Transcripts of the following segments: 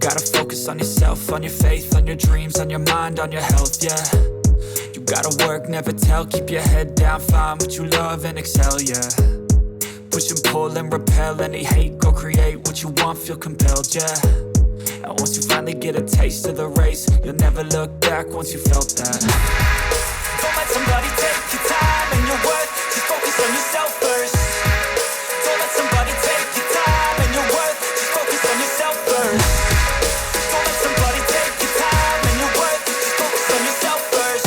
gotta focus on yourself, on your faith, on your dreams, on your mind, on your health, yeah. You gotta work, never tell, keep your head down, find what you love and excel, yeah. Push and pull and repel any hate, go create what you want, feel compelled, yeah. And once you finally get a taste of the race, you'll never look back once you felt that. Don't let somebody take your time and your worth, just focus on yourself first. Don't let somebody take your time and your worth, just focus on yourself first. Don't let somebody take your time and your worth, just focus on yourself first.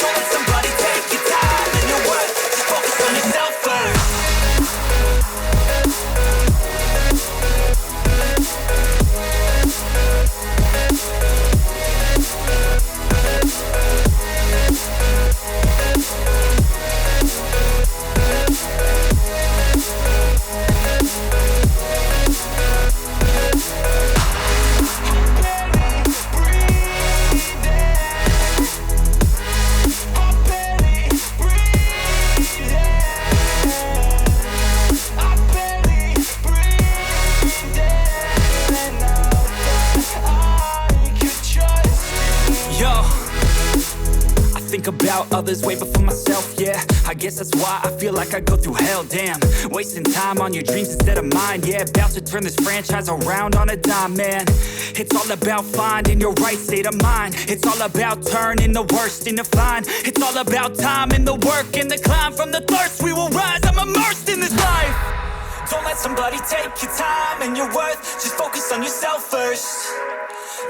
Don't let somebody take your time and your worth, just focus on yourself first. About others way before myself, yeah. I guess that's why I feel like I go through hell, damn. Wasting time on your dreams instead of mine, yeah. About to turn this franchise around on a dime, man. It's all about finding your right state of mind. It's all about turning the worst into fine. It's all about time and the work and the climb. From the thirst we will rise, I'm immersed in this life. Don't let somebody take your time and your worth, just focus on yourself first.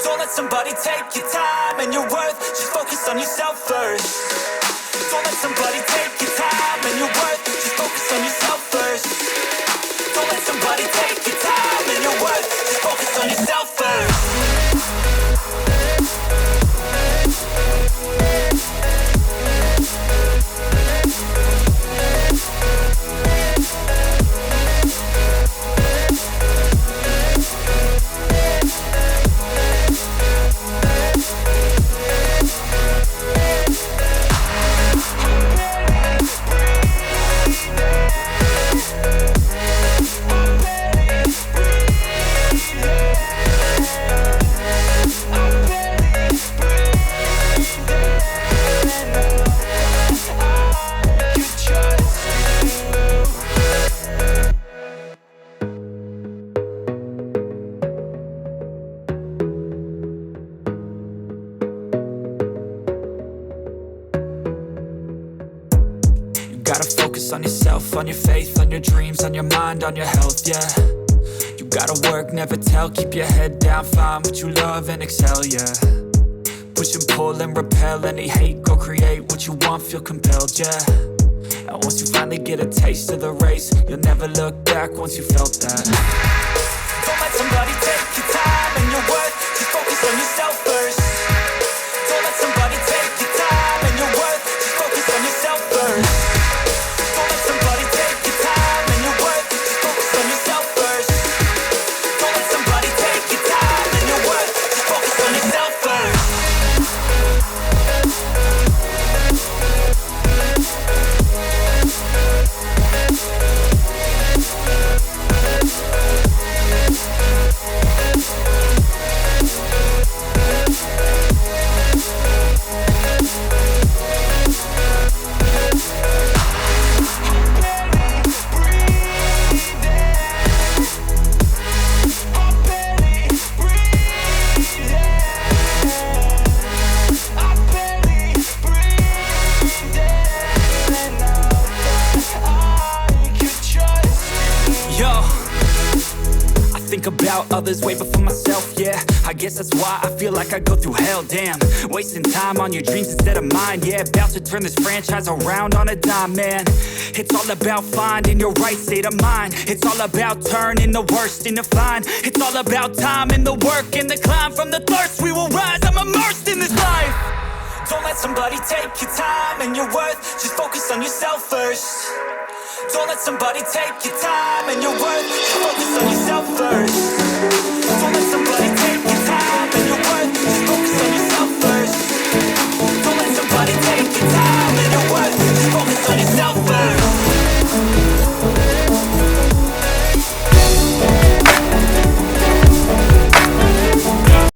Don't let somebody take your time and your worth, just focus on yourself first. Don't let somebody take your time and your worth, just focus on yourself first. Don't let somebody take your time and your worth, just focus on yourself first. Gotta focus on yourself, on your faith, on your dreams, on your mind, on your health, yeah. You gotta work, never tell, keep your head down, find what you love and excel, yeah. Push and pull and repel any hate, go create what you want, feel compelled, yeah. And once you finally get a taste of the race, you'll never look back once you felt that. Don't let somebody take your time and your worth, just focus on yourself first. Don't let somebody take your time and your worth, just focus on yourself first. About others way before myself, yeah. I guess that's why I feel like I go through hell, damn. Wasting time on your dreams instead of mine, yeah. About to turn this franchise around on a dime, man. It's all about finding your right state of mind. It's all about turning the worst into fine. It's all about time and the work and the climb. From the thirst we will rise, I'm immersed in this life. Don't let somebody take your time and your worth, just focus on yourself first. Don't let somebody take your time and your worth, just focus on yourself first.